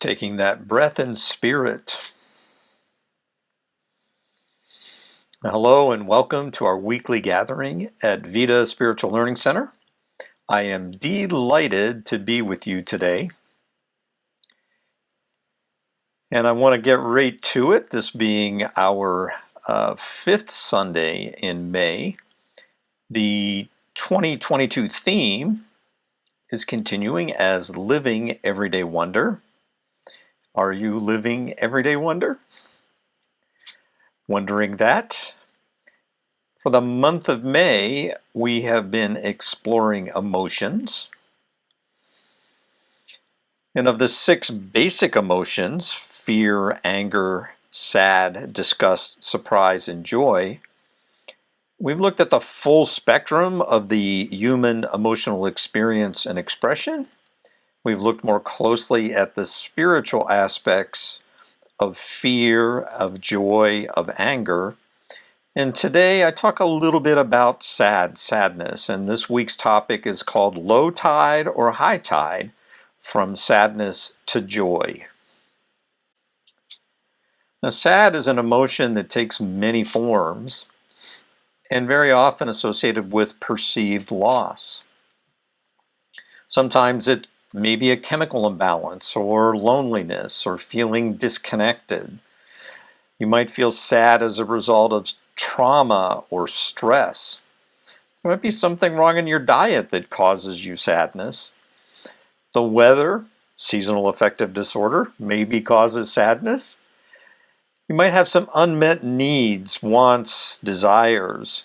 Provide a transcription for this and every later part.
Taking that breath in spirit. Hello and welcome to our weekly gathering at Vita Spiritual Learning Center. I am delighted to be with you today. And I want to get right to it, this being our fifth Sunday in May. The 2022 theme is continuing as Living Everyday Wonder. Are you living everyday wonder? Wondering that? For the month of May, we have been exploring emotions. And of the 6 basic emotions, fear, anger, sad, disgust, surprise, and joy, we've looked at the full spectrum of the human emotional experience and expression. We've looked more closely at the spiritual aspects of fear, of joy, of anger. And today I talk a little bit about sadness. And this week's topic is called Low Tide or High Tide, from sadness to joy. Now, sad is an emotion that takes many forms and very often associated with perceived loss. Sometimes it maybe a chemical imbalance or loneliness or feeling disconnected. You might feel sad as a result of trauma or stress. There might be something wrong in your diet that causes you sadness. The weather, seasonal affective disorder, maybe causes sadness. You might have some unmet needs, wants, desires.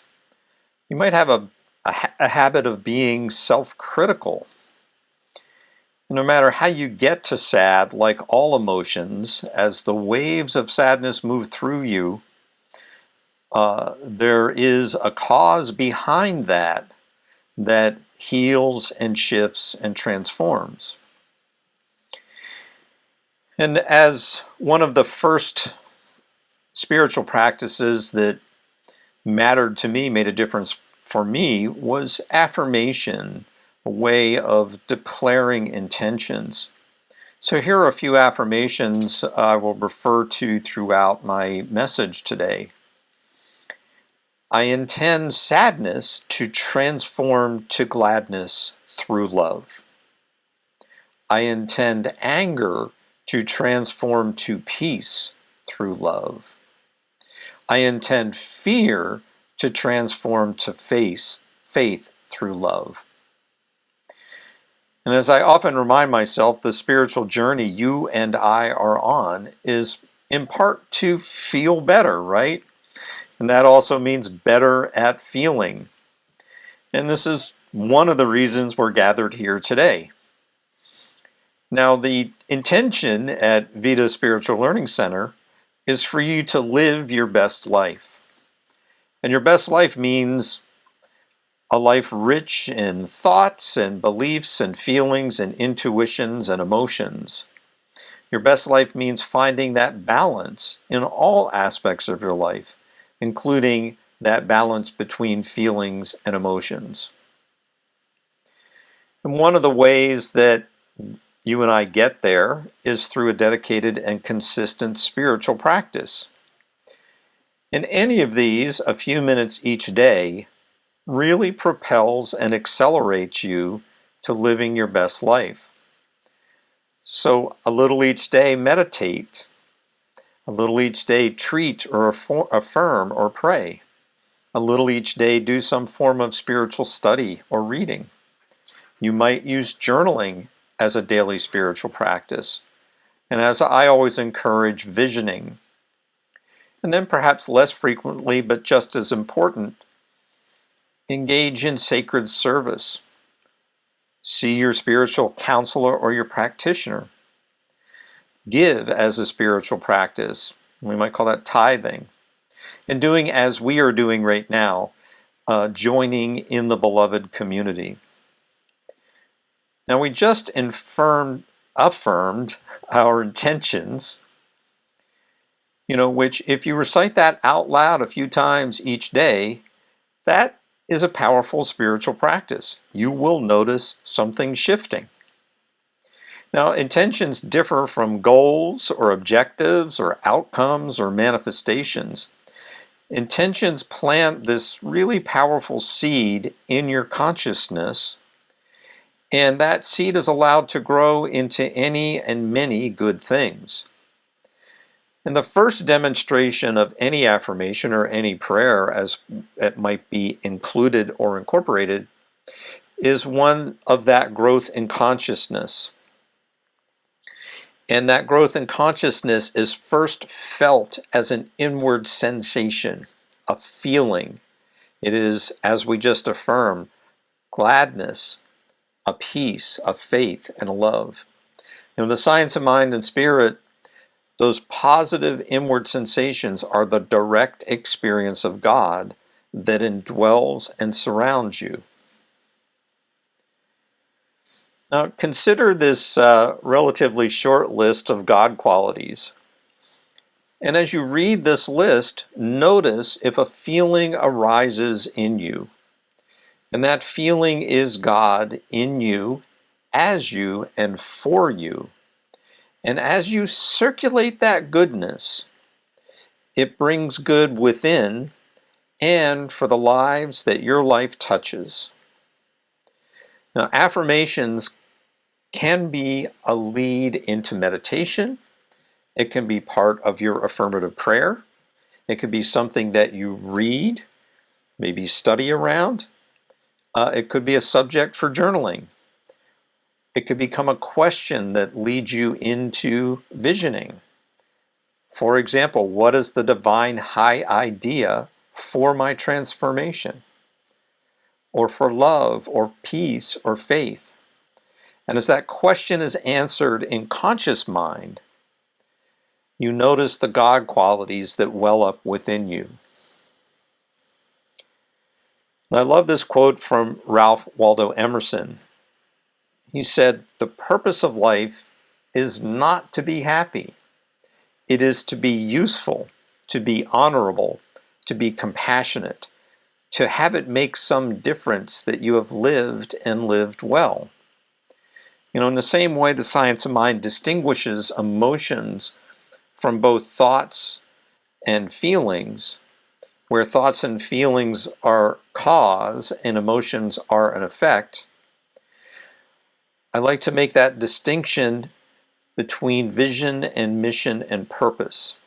You might have a habit of being self-critical. No matter how you get to sad, like all emotions, as the waves of sadness move through you, there is a cause behind that heals and shifts and transforms. And as one of the first spiritual practices that mattered to me, made a difference for me, was affirmation. A way of declaring intentions. So here are a few affirmations I will refer to throughout my message today. I intend sadness to transform to gladness through love. I intend anger to transform to peace through love. I intend fear to transform to faith through love. And as I often remind myself, the spiritual journey you and I are on is in part to feel better, right? And that also means better at feeling. And this is one of the reasons we're gathered here today. Now, the intention at Vita Spiritual Learning Center is for you to live your best life. And your best life means a life rich in thoughts and beliefs and feelings and intuitions and emotions. Your best life means finding that balance in all aspects of your life, including that balance between feelings and emotions. And one of the ways that you and I get there is through a dedicated and consistent spiritual practice. In any of these, a few minutes each day really propels and accelerates you to living your best life. So a little each day meditate, a little each day treat or affirm or pray, a little each day do some form of spiritual study or reading. You might use journaling as a daily spiritual practice, and as I always encourage, visioning. And then perhaps less frequently, but just as important, engage in sacred service. See your spiritual counselor or your practitioner. Give as a spiritual practice. We might call that tithing. And doing as we are doing right now, joining in the beloved community. Now we just affirmed our intentions, which if you recite that out loud a few times each day, that is a powerful spiritual practice. You will notice something shifting. Now, intentions differ from goals or objectives or outcomes or manifestations. Intentions plant this really powerful seed in your consciousness, and that seed is allowed to grow into any and many good things. And the first demonstration of any affirmation or any prayer, as it might be included or incorporated, is one of that growth in consciousness. And that growth in consciousness is first felt as an inward sensation, a feeling. It is, as we just affirmed, gladness, a peace, a faith, and a love. In the science of mind and spirit, those positive inward sensations are the direct experience of God that indwells and surrounds you. Now, consider this relatively short list of God qualities. And as you read this list, notice if a feeling arises in you. And that feeling is God in you, as you, and for you. And as you circulate that goodness, it brings good within and for the lives that your life touches. Now, affirmations can be a lead into meditation. It can be part of your affirmative prayer. It could be something that you read, maybe study around. It could be a subject for journaling. It could become a question that leads you into visioning. For example, what is the divine high idea for my transformation? Or for love, or peace, or faith? And as that question is answered in conscious mind, you notice the God qualities that well up within you. And I love this quote from Ralph Waldo Emerson. He said, "The purpose of life is not to be happy. It is to be useful, to be honorable, to be compassionate, to have it make some difference that you have lived and lived well." You know, in the same way the science of mind distinguishes emotions from both thoughts and feelings, where thoughts and feelings are cause and emotions are an effect, I like to make that distinction between vision and mission and purpose.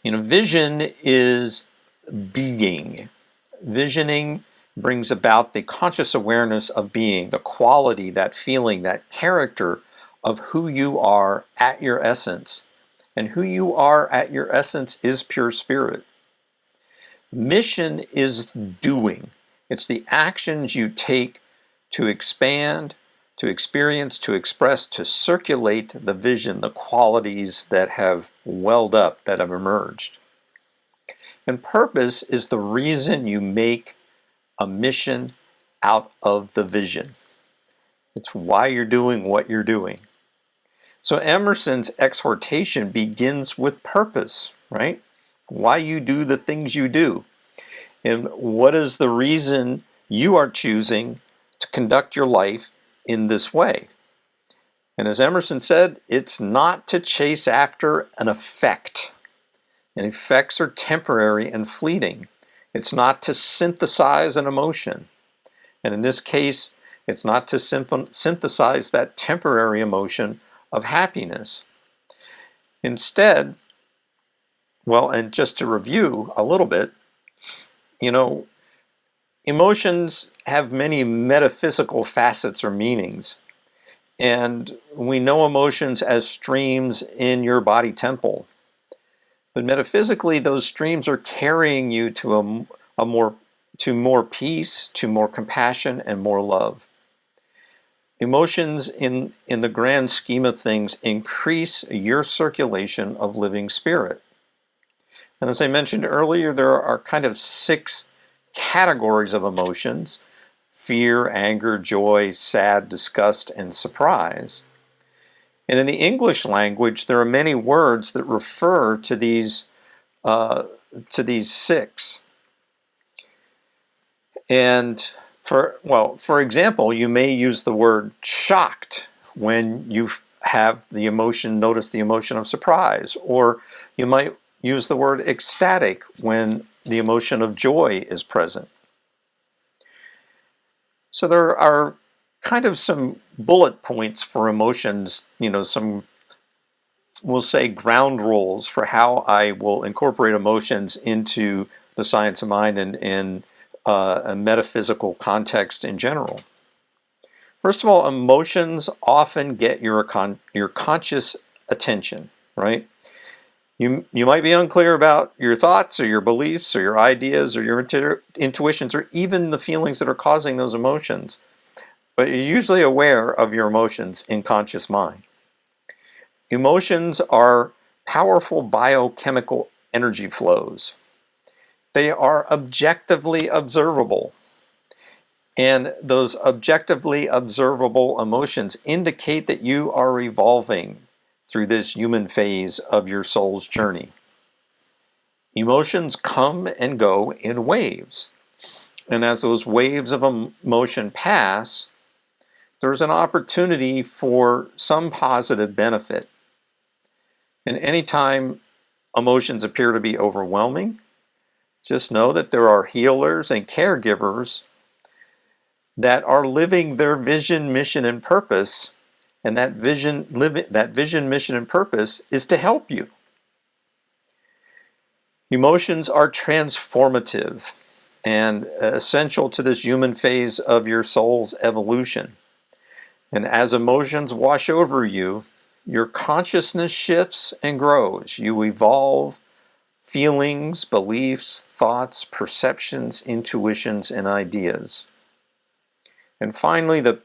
You know, vision is being. Visioning brings about the conscious awareness of being, the quality, that feeling, that character of who you are at your essence. And who you are at your essence is pure spirit. Mission is doing. It's the actions you take to expand, to experience, to express, to circulate the vision, the qualities that have welled up, that have emerged. And purpose is the reason you make a mission out of the vision. It's why you're doing what you're doing. So Emerson's exhortation begins with purpose, right? Why you do the things you do. And what is the reason you are choosing to conduct your life in this way? And as Emerson said, it's not to chase after an effect. And effects are temporary and fleeting. It's not to synthesize an emotion. And in this case, it's not to synthesize that temporary emotion of happiness. Instead, well, and just to review a little bit, you know, emotions have many metaphysical facets or meanings. And we know emotions as streams in your body temple. But metaphysically, those streams are carrying you to more peace, to more compassion, and more love. Emotions, in the grand scheme of things, increase your circulation of living spirit. And as I mentioned earlier, there are kind of 6 categories of emotions: fear, anger, joy, sad, disgust, and surprise. And in the English language, there are many words that refer to these 6. And For example, you may use the word shocked when you have the emotion, notice the emotion of surprise, or you might use the word ecstatic when the emotion of joy is present. So there are kind of some bullet points for emotions, some, we'll say, ground rules for how I will incorporate emotions into the science of mind and a metaphysical context in general. First of all, emotions often get your conscious attention, right? You might be unclear about your thoughts or your beliefs or your ideas or your intuitions or even the feelings that are causing those emotions, but you're usually aware of your emotions in conscious mind. Emotions are powerful biochemical energy flows. They are objectively observable. And those objectively observable emotions indicate that you are evolving through this human phase of your soul's journey. Emotions come and go in waves. And as those waves of emotion pass, there's an opportunity for some positive benefit. And anytime emotions appear to be overwhelming, just know that there are healers and caregivers that are living their vision, mission, and purpose, and that vision, mission, and purpose is to help you. Emotions are transformative and essential to this human phase of your soul's evolution. And as emotions wash over you, your consciousness shifts and grows. You evolve feelings, beliefs, thoughts, perceptions, intuitions, and ideas. And finally, the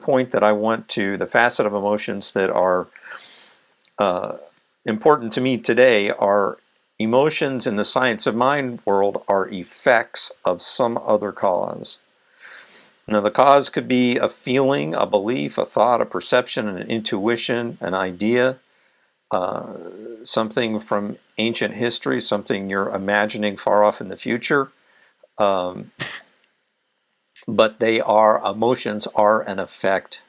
point that I want to, the facet of emotions that are important to me today are emotions in the science of mind world are effects of some other cause. Now, the cause could be a feeling, a belief, a thought, a perception, an intuition, an idea, something from ancient history, something you're imagining far off in the future. But emotions are an effect.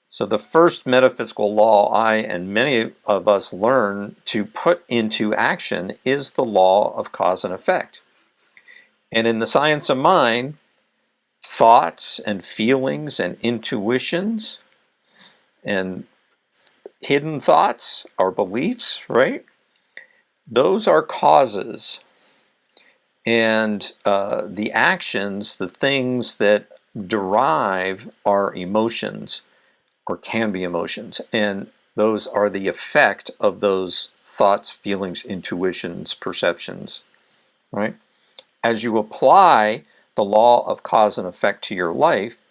So the first metaphysical law I and many of us learn to put into action is the law of cause and effect. And in the science of mind, thoughts and feelings and intuitions and hidden thoughts or beliefs, right? Those are causes. And the actions, the things that derive are emotions or can be emotions. And those are the effect of those thoughts, feelings, intuitions, perceptions, right? As you apply the law of cause and effect to your life,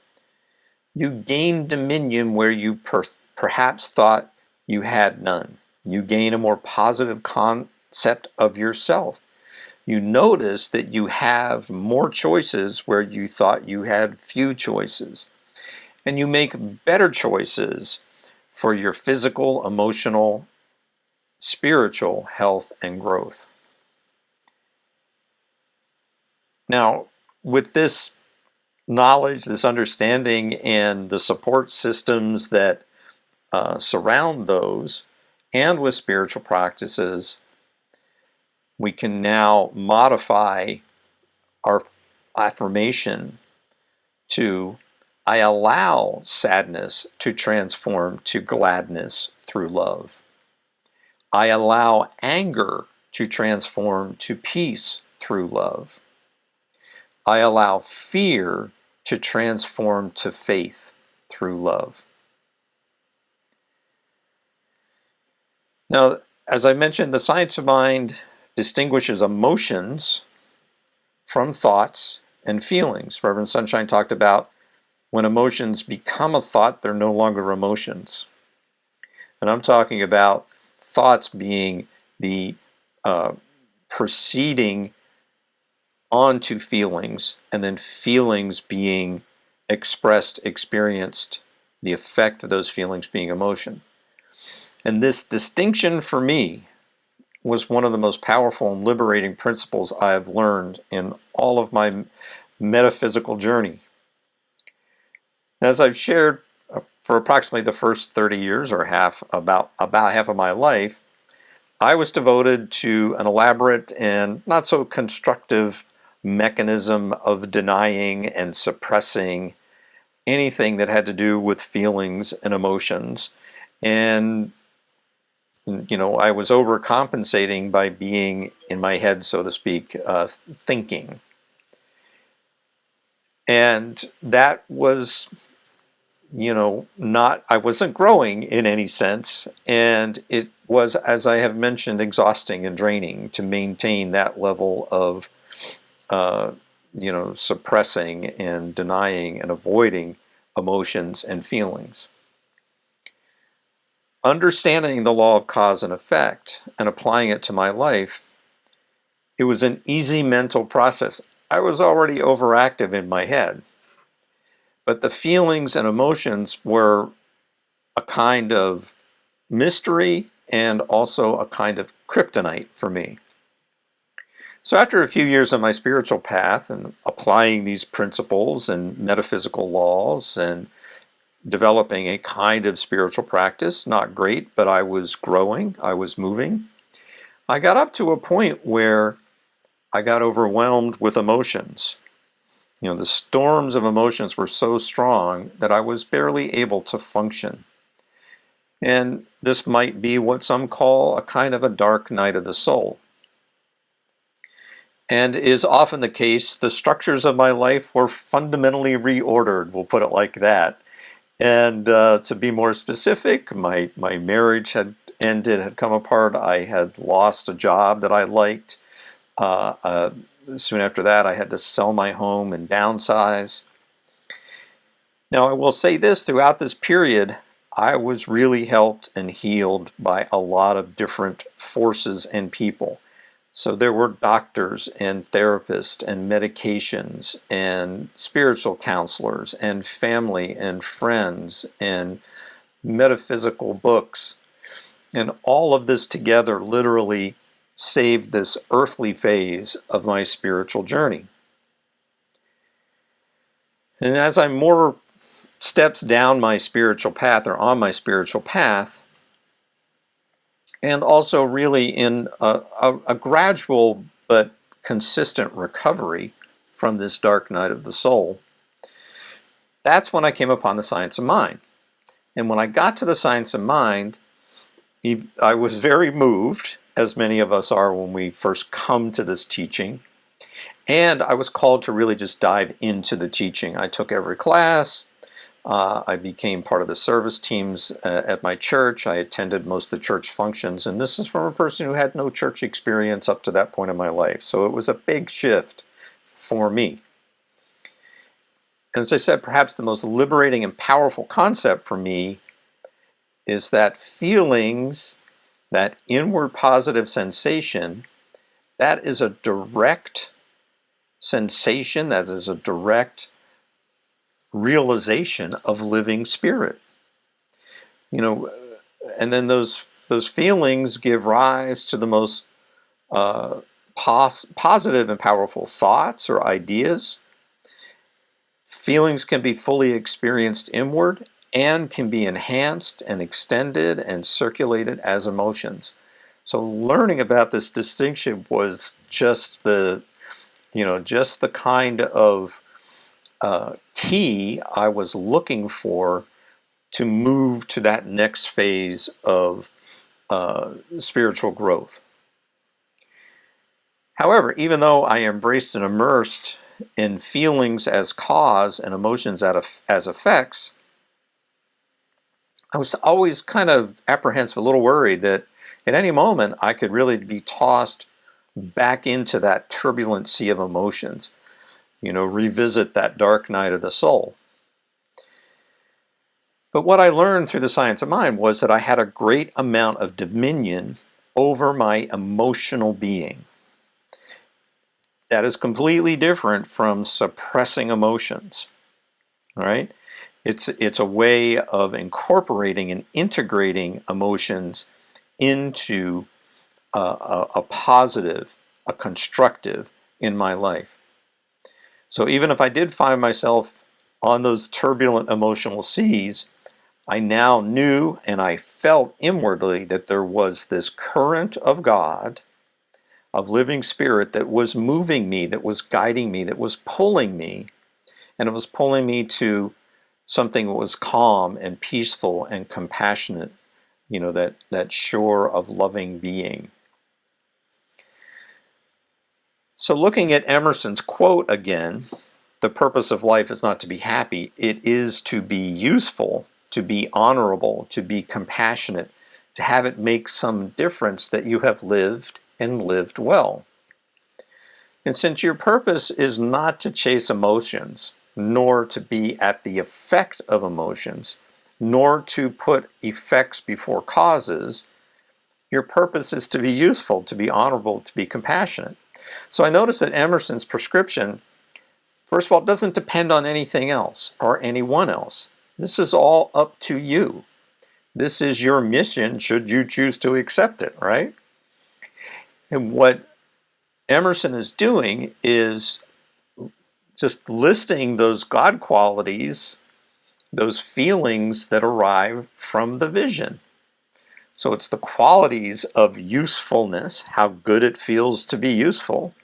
you gain dominion where you perhaps thought you had none. You gain a more positive concept of yourself. You notice that you have more choices where you thought you had few choices. And you make better choices for your physical, emotional, spiritual health and growth. Now, with this knowledge, this understanding, and the support systems that surround those, and with spiritual practices, we can now modify our affirmation to, I allow sadness to transform to gladness through love. I allow anger to transform to peace through love. I allow fear to transform to faith through love. Now, as I mentioned, the science of mind distinguishes emotions from thoughts and feelings. Reverend Sunshine talked about when emotions become a thought, they're no longer emotions. And I'm talking about thoughts being the proceeding onto feelings, and then feelings being expressed, experienced, the effect of those feelings being emotion. And this distinction for me was one of the most powerful and liberating principles I have learned in all of my metaphysical journey. As I've shared, for approximately the first 30 years or about half of my life, I was devoted to an elaborate and not so constructive mechanism of denying and suppressing anything that had to do with feelings and emotions. And, I was overcompensating by being in my head, so to speak, thinking. And that was, I wasn't growing in any sense. And it was, as I have mentioned, exhausting and draining to maintain that level of, suppressing and denying and avoiding emotions and feelings. Understanding the law of cause and effect and applying it to my life, it was an easy mental process. I was already overactive in my head, but the feelings and emotions were a kind of mystery and also a kind of kryptonite for me. So after a few years on my spiritual path and applying these principles and metaphysical laws and developing a kind of spiritual practice, not great, but I was growing, I was moving, I got up to a point where I got overwhelmed with emotions. The storms of emotions were so strong that I was barely able to function. And this might be what some call a kind of a dark night of the soul. And is often the case, the structures of my life were fundamentally reordered, we'll put it like that. And to be more specific, my marriage had ended, had come apart. I had lost a job that I liked. Soon after that, I had to sell my home and downsize. Now, I will say this, throughout this period, I was really helped and healed by a lot of different forces and people. So there were doctors and therapists and medications and spiritual counselors and family and friends and metaphysical books. And all of this together literally saved this earthly phase of my spiritual journey. And as I'm more steps down my spiritual path or on my spiritual path, and also really in a gradual but consistent recovery from this dark night of the soul, that's when I came upon the science of mind. And when I got to the science of mind, I was very moved, as many of us are when we first come to this teaching, and I was called to really just dive into the teaching. I took every class. I became part of the service teams at my church. I attended most of the church functions, and this is from a person who had no church experience up to that point in my life. So it was a big shift for me. And as I said, perhaps the most liberating and powerful concept for me is that feelings, that inward positive sensation, that is a direct sensation, that is a direct realization of living spirit. And then those feelings give rise to the most positive and powerful thoughts or ideas. Feelings can be fully experienced inward and can be enhanced and extended and circulated as emotions. So learning about this distinction was just the kind of key I was looking for to move to that next phase of spiritual growth. However, even though I embraced and immersed in feelings as cause and emotions as effects, I was always kind of apprehensive, a little worried that at any moment I could really be tossed back into that turbulent sea of emotions, revisit that dark night of the soul. But what I learned through the science of mind was that I had a great amount of dominion over my emotional being. That is completely different from suppressing emotions. All right? It's a way of incorporating and integrating emotions into a positive, a constructive in my life. So even if I did find myself on those turbulent emotional seas, I now knew and I felt inwardly that there was this current of God, of living spirit, that was moving me, that was guiding me, that was pulling me, and it was pulling me to something that was calm and peaceful and compassionate, that shore of loving being. So looking at Emerson's quote again, the purpose of life is not to be happy, it is to be useful, to be honorable, to be compassionate, to have it make some difference that you have lived and lived well. And since your purpose is not to chase emotions, nor to be at the effect of emotions, nor to put effects before causes, your purpose is to be useful, to be honorable, to be compassionate. So I notice that Emerson's prescription, first of all, doesn't depend on anything else or anyone else. This is all up to you. This is your mission should you choose to accept it, right? And what Emerson is doing is just listing those God qualities, those feelings that arrive from the vision. So it's the qualities of usefulness, how good it feels to be useful.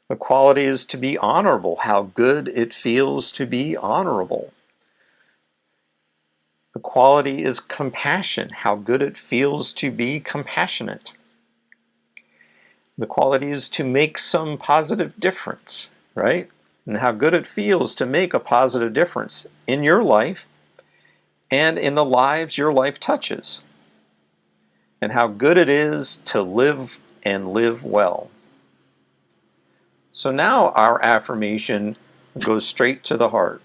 The quality is to be honorable, how good it feels to be honorable. The quality is compassion, how good it feels to be compassionate. The quality is to make some positive difference, right? And how good it feels to make a positive difference in your life and in the lives your life touches. And how good it is to live and live well. So now our affirmation goes straight to the heart,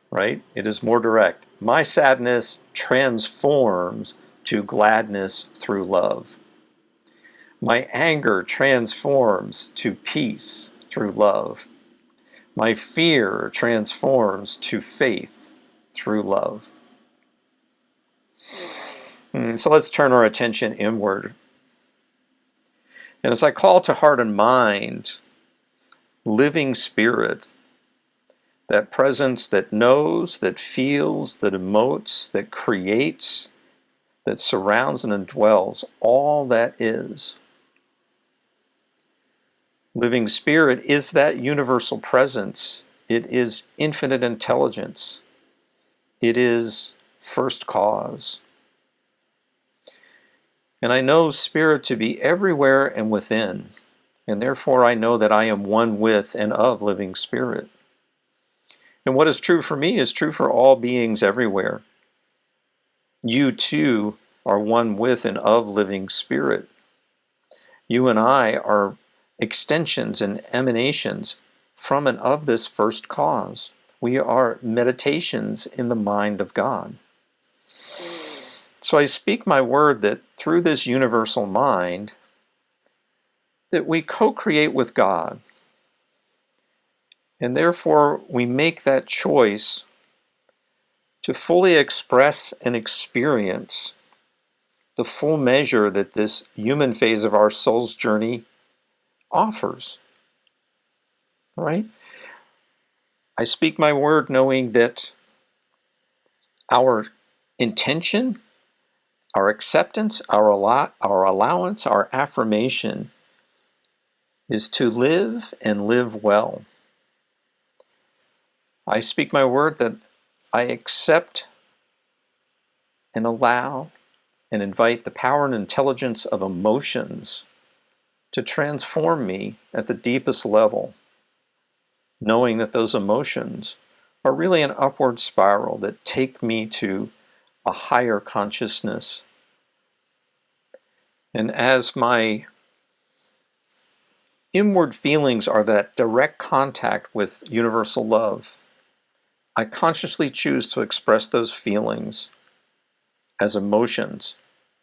right? It is more direct. My sadness transforms to gladness through love. My anger transforms to peace through love. My fear transforms to faith through love. So let's turn our attention inward. And as I call to heart and mind, living spirit, that presence that knows, that feels, that emotes, that creates, that surrounds and indwells all that is. Living spirit is that universal presence. It is infinite intelligence. It is first cause. And I know spirit to be everywhere and within, and therefore I know that I am one with and of living spirit. And what is true for me is true for all beings everywhere. You too are one with and of living spirit. You and I are extensions and emanations from and of this first cause. We are meditations in the mind of God. So I speak my word that through this universal mind, that we co-create with God. And therefore we make that choice to fully express and experience the full measure that this human phase of our soul's journey offers. Right? I speak my word knowing that our intention, our acceptance, our allowance, our affirmation is to live and live well. I speak my word that I accept and allow and invite the power and intelligence of emotions to transform me at the deepest level, knowing that those emotions are really an upward spiral that take me to a higher consciousness. And as my inward feelings are that direct contact with universal love, I consciously choose to express those feelings as emotions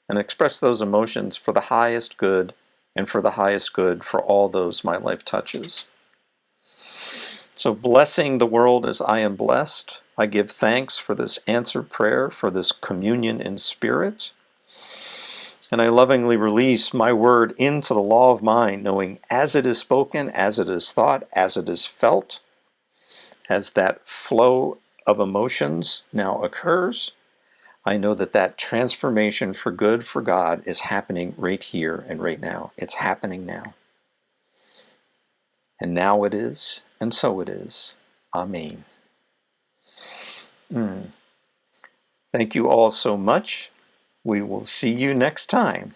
and express those emotions for the highest good and for the highest good for all those my life touches. So blessing the world as I am blessed, I give thanks for this answered prayer, for this communion in spirit. And I lovingly release my word into the law of mind, knowing as it is spoken, as it is thought, as it is felt, as that flow of emotions now occurs, I know that that transformation for good, for God, is happening right here and right now. It's happening now. And now it is, and so it is. Amen. Thank you all so much. We will see you next time.